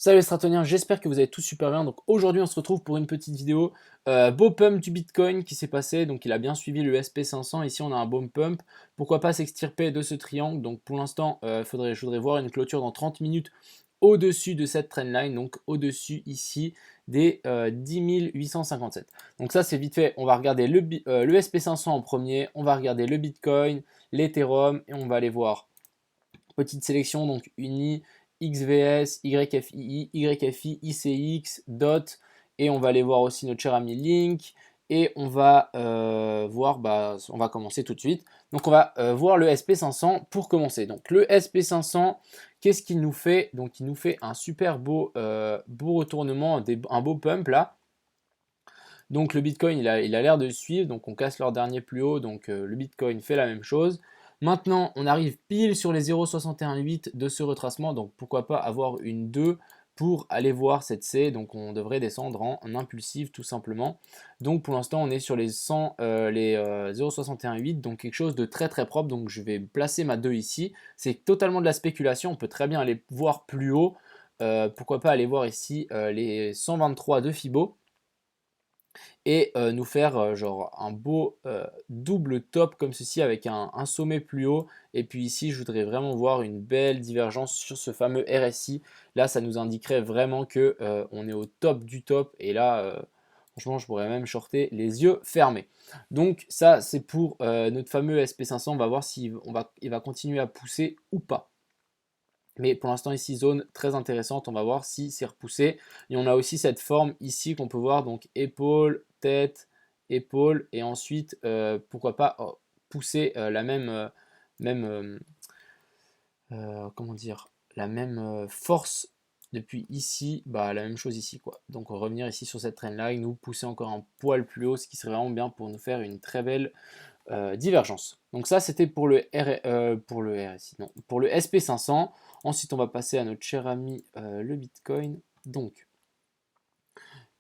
Salut les stratoniens, j'espère que vous allez tous super bien. Donc aujourd'hui on se retrouve pour une petite vidéo beau pump du Bitcoin qui s'est passé. Donc il a bien suivi le SP500. Ici on a un beau pump. Pourquoi pas s'extirper de ce triangle. Donc pour l'instant je voudrais voir une clôture dans 30 minutes au-dessus de cette trendline. Donc au-dessus ici des 10 857. Donc ça c'est vite fait. On va regarder le SP500 en premier. On va regarder le Bitcoin, l'Ethereum et on va aller voir. Petite sélection, donc UNI, XVS, YFI, YFI, ICX, DOT, et on va aller voir aussi notre cher ami Link, et on va voir, on va commencer tout de suite. Donc on va voir le SP500 pour commencer. Donc le SP500, qu'est-ce qu'il nous fait? Donc il nous fait un super beau retournement, un beau pump là. Donc le Bitcoin, il a l'air de suivre, donc on casse leur dernier plus haut, donc le Bitcoin fait la même chose. Maintenant, on arrive pile sur les 0,618 de ce retracement, donc pourquoi pas avoir une 2 pour aller voir cette C, donc on devrait descendre en impulsif tout simplement. Donc pour l'instant, on est sur les 0,618, donc quelque chose de très très propre, donc je vais placer ma 2 ici. C'est totalement de la spéculation, on peut très bien aller voir plus haut, pourquoi pas aller voir ici les 123 de Fibo et nous faire genre un beau double top comme ceci avec un sommet plus haut. Et puis ici, je voudrais vraiment voir une belle divergence sur ce fameux RSI. Là, ça nous indiquerait vraiment que on est au top du top. Et là, franchement, je pourrais même shorter les yeux fermés. Donc ça, c'est pour notre fameux SP500. On va voir s'il il va continuer à pousser ou pas. Mais pour l'instant ici, zone très intéressante, on va voir si c'est repoussé. Et on a aussi cette forme ici qu'on peut voir, donc épaule, tête, épaule, et ensuite, pourquoi pas pousser la même comment dire, la même force depuis ici, la même chose ici quoi. Donc revenir ici sur cette trendline, nous pousser encore un poil plus haut, ce qui serait vraiment bien pour nous faire une très belle divergence. Donc ça c'était pour le RSI, non, pour le SP500. Ensuite on va passer à notre cher ami le Bitcoin. Donc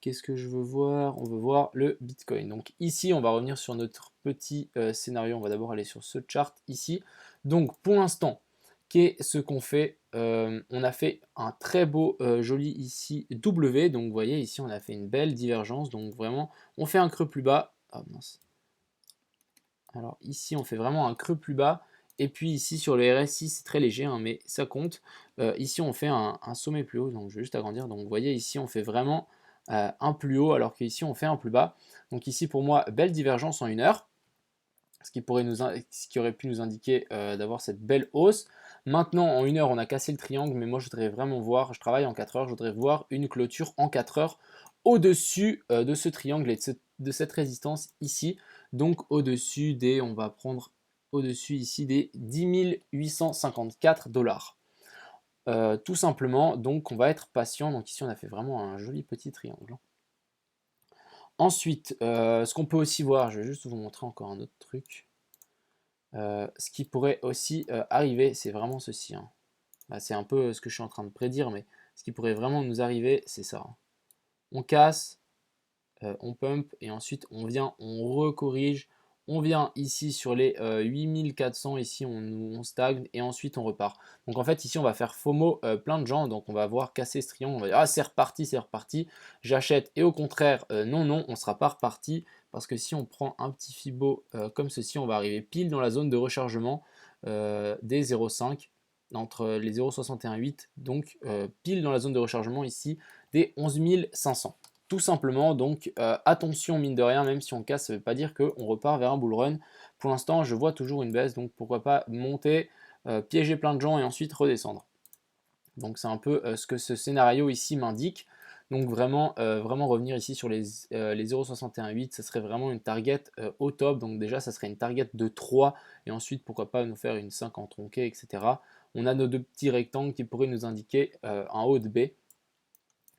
qu'est-ce que je veux voir? On veut voir le Bitcoin. Donc ici on va revenir sur notre petit scénario. On va d'abord aller sur ce chart ici. Donc pour l'instant, qu'est-ce qu'on fait? On a fait un très beau joli ici W. Donc vous voyez ici on a fait une belle divergence. Donc vraiment on fait un creux plus bas. Ah mince. Alors ici, on fait vraiment un creux plus bas. Et puis ici, sur le RSI, c'est très léger, hein, mais ça compte. Ici, on fait un sommet plus haut. Donc je vais juste agrandir. Donc vous voyez, ici, on fait vraiment un plus haut, alors qu'ici, on fait un plus bas. Donc ici, pour moi, belle divergence en 1 heure. Ce qui aurait pu nous indiquer d'avoir cette belle hausse. Maintenant, en 1 heure, on a cassé le triangle, mais moi, je voudrais vraiment voir, je travaille en 4 heures, je voudrais voir une clôture en 4 heures au-dessus de ce triangle et de cette résistance ici. Donc, au-dessus des, on va prendre au-dessus ici des 10 854 $. Tout simplement, donc on va être patient. Donc ici, on a fait vraiment un joli petit triangle. Ensuite, ce qu'on peut aussi voir, je vais juste vous montrer encore un autre truc. Ce qui pourrait aussi arriver, c'est vraiment ceci, hein. C'est un peu ce que je suis en train de prédire, mais ce qui pourrait vraiment nous arriver, c'est ça, hein. On casse, on pump, et ensuite on vient, on recorrige, on vient ici sur les 8400, ici on stagne, et ensuite on repart. Donc en fait ici on va faire FOMO plein de gens, donc on va voir casser ce triangle, on va dire ah c'est reparti, j'achète, et au contraire non non, on sera pas reparti, parce que si on prend un petit Fibo comme ceci, on va arriver pile dans la zone de rechargement des 0,5 entre les 0,618, donc pile dans la zone de rechargement ici des 11 500. Tout simplement, donc attention mine de rien, même si on casse, ça ne veut pas dire qu'on repart vers un bull run. Pour l'instant, je vois toujours une baisse, donc pourquoi pas monter, piéger plein de gens et ensuite redescendre. Donc c'est un peu ce que ce scénario ici m'indique. Donc vraiment revenir ici sur les 0,618, ça serait vraiment une target au top. Donc déjà, ça serait une target de 3 et ensuite pourquoi pas nous faire une 5 en tronqué, etc. On a nos deux petits rectangles qui pourraient nous indiquer un haut de B.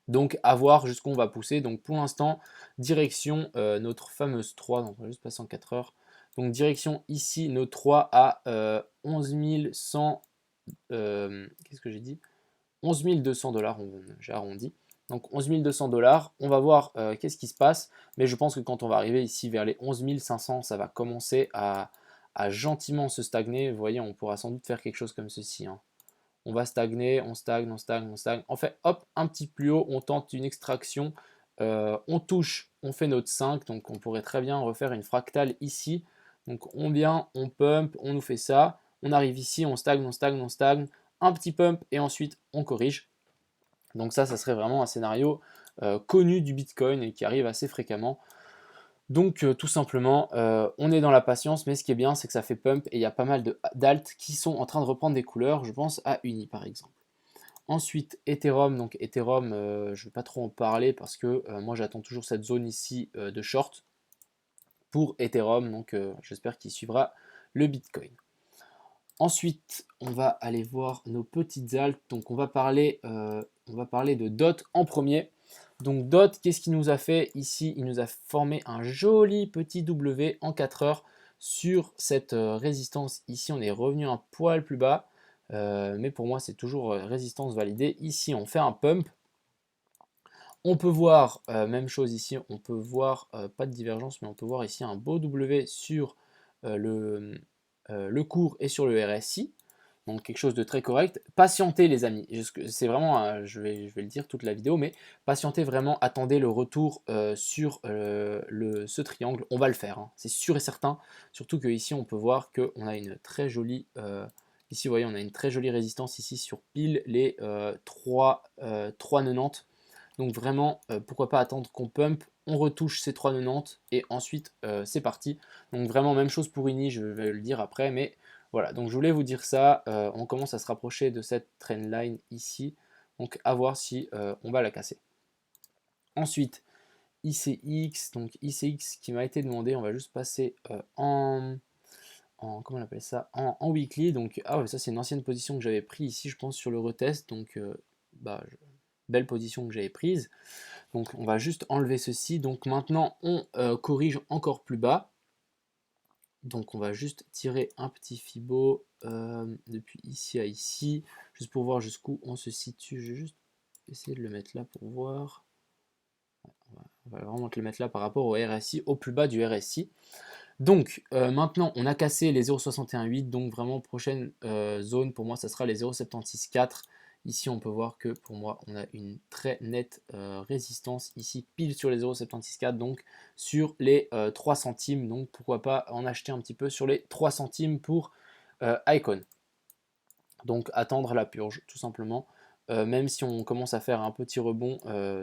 Donc à voir jusqu'où on va pousser. Donc pour l'instant, direction notre fameuse 3. Donc on va juste passer en 4 heures. Donc direction ici nos 3 à 11 100. Qu'est-ce que j'ai dit? 11 200 $, j'ai arrondi. Donc 11 200 $, on va voir qu'est-ce qui se passe. Mais je pense que quand on va arriver ici vers les 11 500, ça va commencer à gentiment se stagner. Vous voyez, on pourra sans doute faire quelque chose comme ceci, hein. on va stagner, on stagne, on stagne, on stagne. En fait, hop, un petit plus haut, on tente une extraction, on touche, on fait notre 5, donc on pourrait très bien refaire une fractale ici. Donc on vient, on pump, on nous fait ça, on arrive ici, on stagne, on stagne, on stagne, un petit pump et ensuite on corrige. Donc ça serait vraiment un scénario connu du Bitcoin et qui arrive assez fréquemment. Donc tout simplement, on est dans la patience, mais ce qui est bien, c'est que ça fait pump et il y a pas mal d'alt qui sont en train de reprendre des couleurs. Je pense à Uni par exemple. Ensuite, Ethereum. Donc Ethereum, je ne vais pas trop en parler parce que moi j'attends toujours cette zone ici de short pour Ethereum. Donc j'espère qu'il suivra le Bitcoin. Ensuite, on va aller voir nos petites altes. Donc on va parler de DOT en premier. Donc DOT, qu'est-ce qu'il nous a fait ici? Il nous a formé un joli petit W en 4 heures sur cette résistance. Ici, on est revenu un poil plus bas. Mais pour moi, c'est toujours résistance validée. Ici, on fait un pump. On peut voir, même chose ici, on peut voir, pas de divergence, mais on peut voir ici un beau W sur le cours et sur le RSI. Donc quelque chose de très correct. Patientez les amis, c'est vraiment, je vais le dire toute la vidéo, mais patientez vraiment, attendez le retour sur ce triangle, on va le faire, hein. C'est sûr et certain, surtout que ici on peut voir qu'on a une très jolie, ici vous voyez on a une très jolie résistance ici sur pile les 3,90. Donc vraiment, pourquoi pas attendre qu'on pump, on retouche ces 3,90 et ensuite c'est parti. Donc vraiment même chose pour INI, je vais le dire après, mais voilà, donc je voulais vous dire ça, on commence à se rapprocher de cette trendline ici, donc à voir si on va la casser. Ensuite, ICX, donc ICX qui m'a été demandé, on va juste passer comment on appelle ça, en weekly, donc ah ouais, ça c'est une ancienne position que j'avais prise ici, je pense sur le retest, donc belle position que j'avais prise. Donc on va juste enlever ceci, donc maintenant on corrige encore plus bas. Donc on va juste tirer un petit fibo depuis ici à ici, juste pour voir jusqu'où on se situe. Je vais juste essayer de le mettre là pour voir. On va vraiment te le mettre là par rapport au RSI, au plus bas du RSI. Donc maintenant on a cassé les 0,618, donc vraiment prochaine zone pour moi ça sera les 0,764. Ici on peut voir que pour moi on a une très nette résistance ici pile sur les 0,764, donc sur les 3 centimes, donc pourquoi pas en acheter un petit peu sur les 3 centimes pour Icon. Donc attendre la purge tout simplement, même si on commence à faire un petit rebond,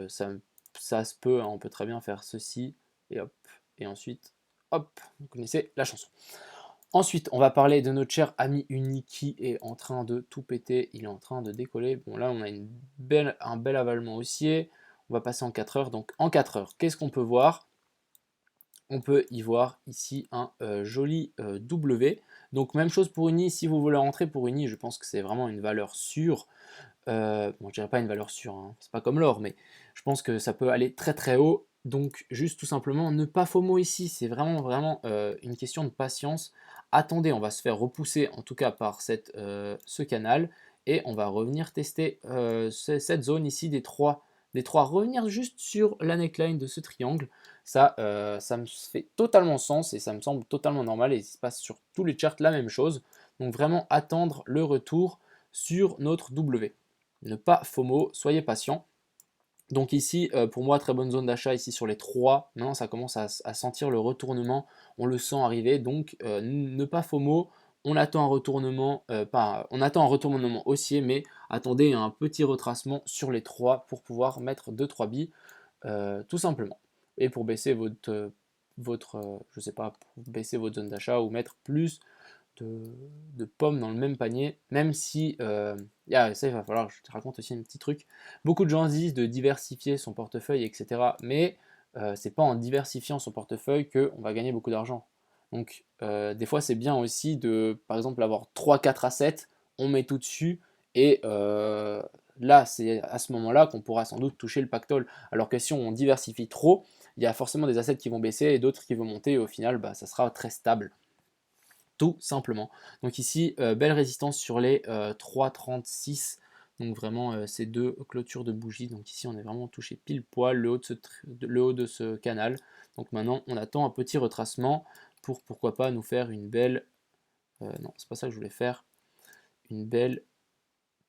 ça se peut, hein, on peut très bien faire ceci et hop, et ensuite hop, vous connaissez la chanson. Ensuite, on va parler de notre cher ami Uni qui est en train de tout péter, il est en train de décoller. Bon là on a un bel avalement haussier, on va passer en 4 heures. Donc en 4 heures, qu'est-ce qu'on peut voir? On peut y voir ici un joli W. Donc même chose pour Uni, si vous voulez rentrer pour Uni, je pense que c'est vraiment une valeur sûre. Bon, je dirais pas une valeur sûre, hein, c'est pas comme l'or, mais je pense que ça peut aller très très haut. Donc juste tout simplement ne pas FOMO ici, c'est vraiment une question de patience. Attendez, on va se faire repousser en tout cas par ce canal et on va revenir tester cette zone ici des 3. Revenir juste sur la neckline de ce triangle, ça me fait totalement sens et ça me semble totalement normal et il se passe sur tous les charts la même chose. Donc vraiment attendre le retour sur notre W. Ne pas FOMO, soyez patient. Donc ici, pour moi, très bonne zone d'achat ici sur les 3. Maintenant, ça commence à sentir le retournement. On le sent arriver. Donc, ne pas FOMO. On attend un retournement, on attend un retournement haussier, mais attendez un petit retracement sur les 3 pour pouvoir mettre 2-3 billes, tout simplement. Et pour baisser je sais pas, pour baisser votre zone d'achat ou mettre plus de pommes dans le même panier, même si, ça il va falloir, je te raconte aussi un petit truc, beaucoup de gens disent de diversifier son portefeuille, etc. Mais c'est pas en diversifiant son portefeuille qu'on va gagner beaucoup d'argent. Donc des fois c'est bien aussi de, par exemple, avoir 3-4 assets, on met tout dessus, et là c'est à ce moment-là qu'on pourra sans doute toucher le pactole. Alors que si on diversifie trop, il y a forcément des assets qui vont baisser et d'autres qui vont monter, et au final ça sera très stable tout simplement. Donc ici, belle résistance sur les 3,36. Donc vraiment ces deux clôtures de bougies. Donc ici on est vraiment touché pile poil le haut de ce canal. Donc maintenant on attend un petit retracement pour pourquoi pas nous faire une belle... non, c'est pas ça que je voulais faire. Une belle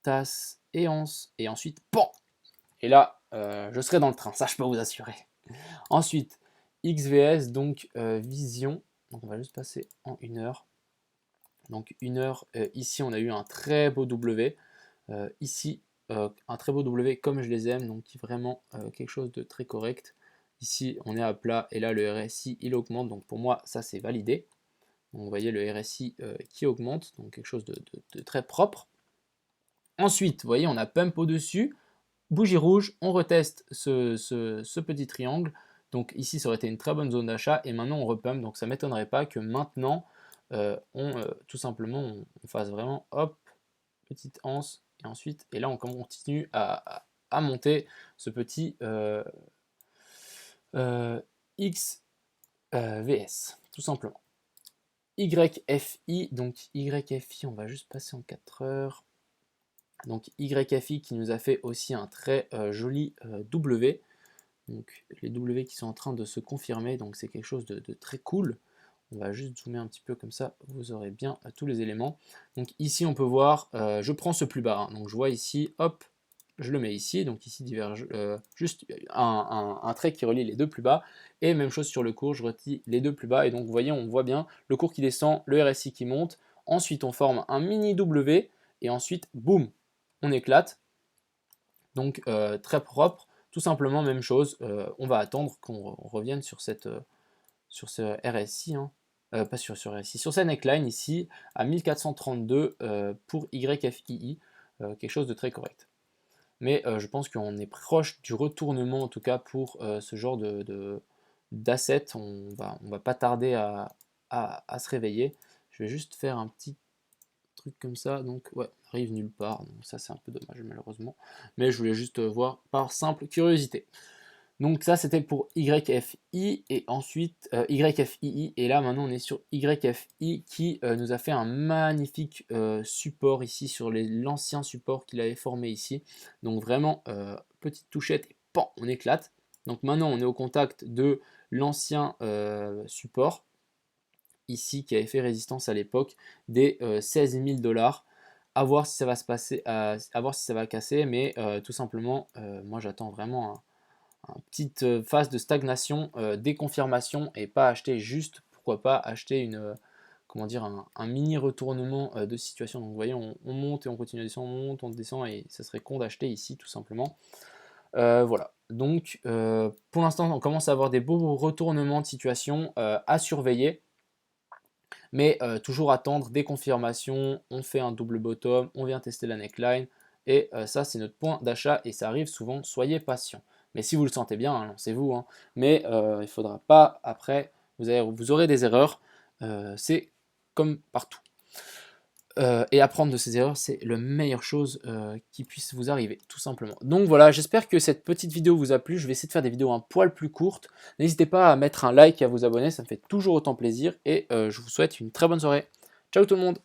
tasse et anse, et ensuite, pan. Et là, je serai dans le train, ça je peux vous assurer. Ensuite, XVS, donc vision. Donc on va juste passer en 1 heure. Donc 1 heure, ici on a eu un très beau W. Ici, un très beau W comme je les aime, donc vraiment quelque chose de très correct. Ici, on est à plat et là, le RSI, il augmente. Donc pour moi, ça, c'est validé. Donc vous voyez le RSI qui augmente, donc quelque chose de très propre. Ensuite, vous voyez, on a pump au-dessus, bougie rouge, on reteste ce petit triangle. Donc ici, ça aurait été une très bonne zone d'achat et maintenant, on repump. Donc ça ne m'étonnerait pas que maintenant, tout simplement, on fasse vraiment, hop, petite anse, et ensuite, et là, on continue à monter ce petit XVS, tout simplement. YFI, donc YFI, on va juste passer en 4 heures. Donc YFI qui nous a fait aussi un très joli W. Donc les W qui sont en train de se confirmer, donc c'est quelque chose de très cool. On va juste zoomer un petit peu comme ça, vous aurez bien tous les éléments. Donc ici on peut voir, je prends ce plus bas, hein. Donc je vois ici, hop, je le mets ici, donc ici diverge, juste un trait qui relie les deux plus bas, et même chose sur le cours, je retire les deux plus bas, et donc vous voyez, on voit bien le cours qui descend, le RSI qui monte, ensuite on forme un mini W, et ensuite, boum, on éclate, donc très propre, tout simplement même chose, on va attendre qu'on revienne sur ce RSI, hein. Pas sur RSI, sur cette neckline ici, à 1432 pour YFII, quelque chose de très correct. Mais je pense qu'on est proche du retournement, en tout cas pour ce genre d'asset. On va pas tarder à se réveiller. Je vais juste faire un petit truc comme ça. Donc ouais, on arrive nulle part. Donc ça c'est un peu dommage malheureusement. Mais je voulais juste voir par simple curiosité. Donc ça c'était pour YFI et ensuite YFII et là maintenant on est sur YFI qui nous a fait un magnifique support ici sur l'ancien support qu'il avait formé ici. Donc vraiment petite touchette et pan, on éclate. Donc maintenant on est au contact de l'ancien support ici qui avait fait résistance à l'époque des 16 000 $. À voir si ça va se passer, à voir si ça va casser, mais tout simplement moi j'attends vraiment une petite phase de stagnation, déconfirmation et pas acheter juste, pourquoi pas acheter comment dire, un mini retournement de situation. Donc vous voyez, on monte et on continue à descendre, on monte, on descend et ça serait con d'acheter ici tout simplement. Voilà, donc pour l'instant on commence à avoir des beaux retournements de situation à surveiller. Mais toujours attendre des confirmations, on fait un double bottom, on vient tester la neckline, et ça c'est notre point d'achat, et ça arrive souvent, soyez patient. Mais si vous le sentez bien, lancez-vous, hein. Mais il ne faudra pas, après, vous aurez des erreurs, c'est comme partout. Et apprendre de ses erreurs, c'est la meilleure chose qui puisse vous arriver, tout simplement. Donc voilà, j'espère que cette petite vidéo vous a plu. Je vais essayer de faire des vidéos un poil plus courtes. N'hésitez pas à mettre un like et à vous abonner, ça me fait toujours autant plaisir. Et je vous souhaite une très bonne soirée. Ciao tout le monde!